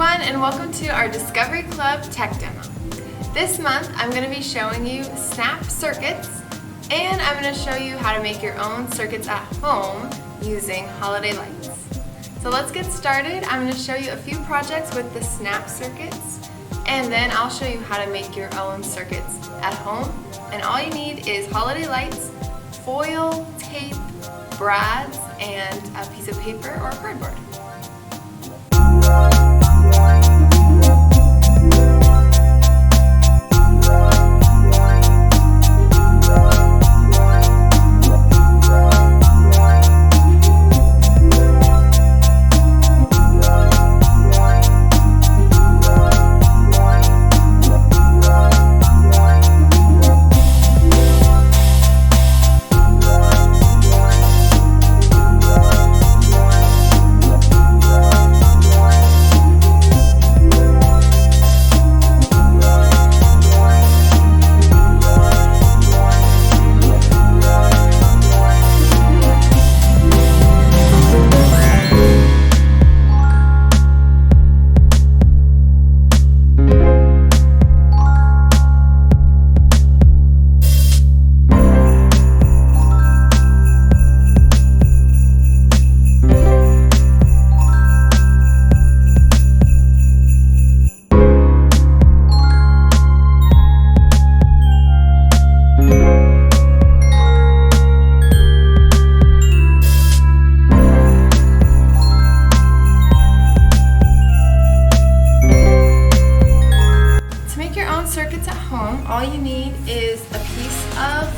everyone, and welcome to our Discovery Club Tech Demo. This month I'm going to be showing you snap circuits, and I'm going to show you how to make your own circuits at home using holiday lights. So let's get started. I'm going to show you a few projects with the snap circuits, and then I'll show you how to make your own circuits at home. And all you need is holiday lights, foil, tape, brads, and a piece of paper or cardboard. Circuits at home, all you need is a piece of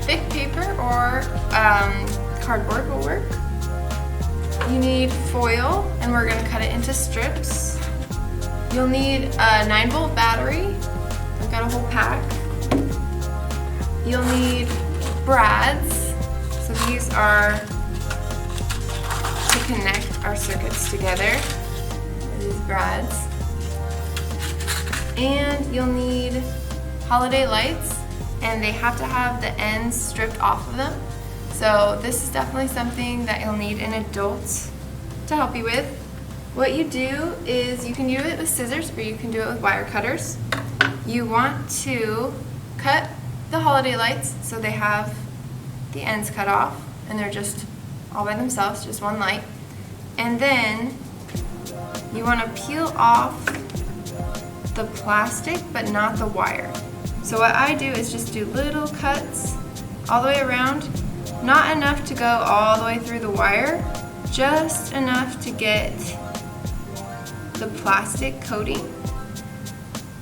thick paper or cardboard will work. You need foil, and we're going to cut it into strips. You'll need a 9-volt battery. I've got a whole pack. You'll need brads. So these are to connect our circuits together. These brads. And you'll need holiday lights, and they have to have the ends stripped off of them. So this is definitely something that you'll need an adult to help you with. What you do is you can do it with scissors, or you can do it with wire cutters. You want to cut the holiday lights so they have the ends cut off and they're just all by themselves, just one light. And then you want to peel off the plastic but not the wire. So what I do is just do little cuts all the way around, not enough to go all the way through the wire, just enough to get the plastic coating.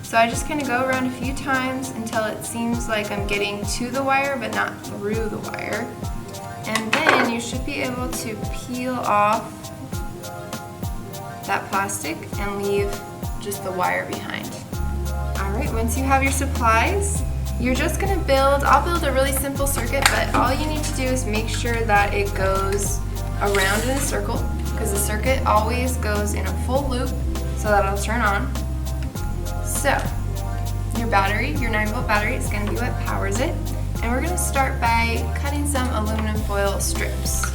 So I just kind of go around a few times until it seems like I'm getting to the wire but not through the wire. And then you should be able to peel off that plastic and leave just the wire behind. Alright, once you have your supplies, you're just going to I'll build a really simple circuit, but all you need to do is make sure that it goes around in a circle, because the circuit always goes in a full loop so that it'll turn on. So, your battery, your 9-volt battery, is going to be what powers it, and we're going to start by cutting some aluminum foil strips.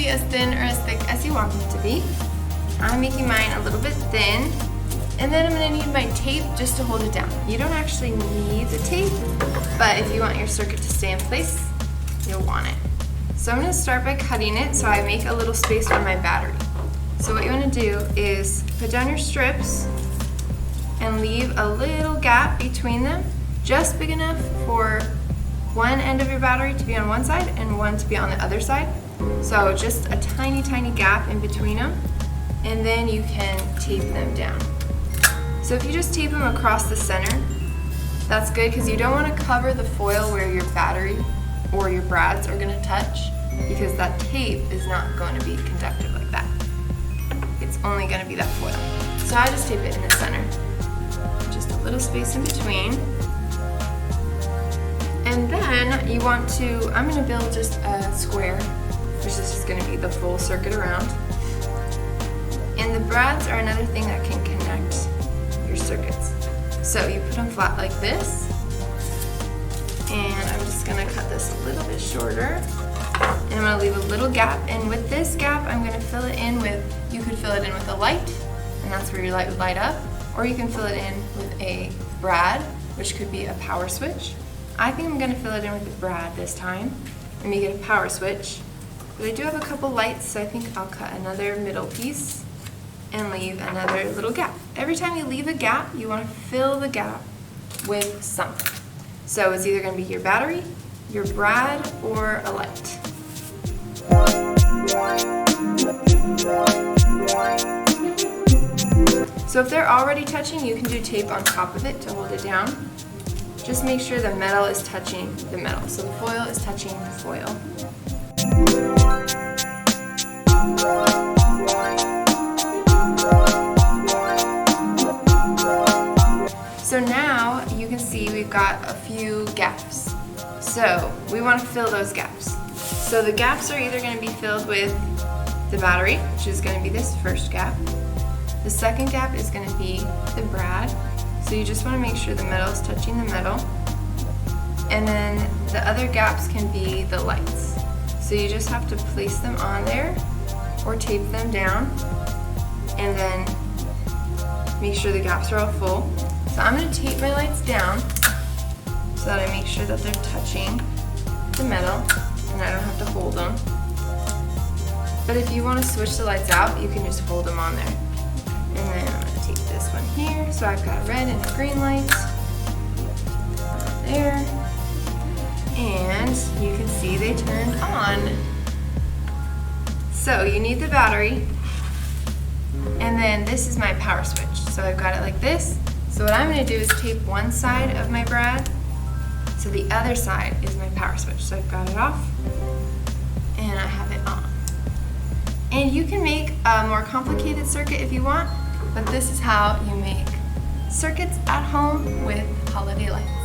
As thin or as thick as you want them to be. I'm making mine a little bit thin, and then I'm going to need my tape just to hold it down. You don't actually need the tape, but if you want your circuit to stay in place, you'll want it. So I'm going to start by cutting it so I make a little space for my battery. So what you want to do is put down your strips and leave a little gap between them, just big enough for one end of your battery to be on one side and one to be on the other side. So just a tiny, tiny gap in between them, and then you can tape them down. So if you just tape them across the center, that's good, because you don't want to cover the foil where your battery or your brads are going to touch, because that tape is not going to be conductive like that. It's only going to be that foil. So I just tape it in the center. Just a little space in between. And then you want to, I'm going to build just a square, which is just going to be the full circuit around. And the brads are another thing that can connect your circuits. So you put them flat like this, And I'm just gonna cut this a little bit shorter. And I'm gonna leave a little gap. And with this gap, I'm gonna fill it in with, you could fill it in with a light, and that's where your light would light up. Or you can fill it in with a brad, which could be a power switch. I think I'm gonna fill it in with the brad this time and make it a power switch. But I do have a couple lights, so I think I'll cut another middle piece and leave another little gap. Every time you leave a gap, you want to fill the gap with something. So it's either going to be your battery, your brad, or a light. So if they're already touching, you can do tape on top of it to hold it down. Just make sure the metal is touching the metal. So the foil is touching the foil. So now you can see we've got a few gaps. So we want to fill those gaps. So the gaps are either going to be filled with the battery, which is going to be this first gap. The second gap is going to be the brad. So you just want to make sure the metal is touching the metal. And then the other gaps can be the lights. So you just have to place them on there or tape them down and then make sure the gaps are all full. So I'm going to tape my lights down so that I make sure that they're touching the metal and I don't have to hold them. But if you want to switch the lights out, you can just hold them on there. And then I'm going to take this one here. So I've got a red and a green light there. And you can see they turned on. So you need the battery. And then this is my power switch. So I've got it like this. So what I'm going to do is tape one side of my brad, so the other side is my power switch. So I've got it off, and I have it on. And you can make a more complicated circuit if you want, but this is how you make circuits at home with holiday lights.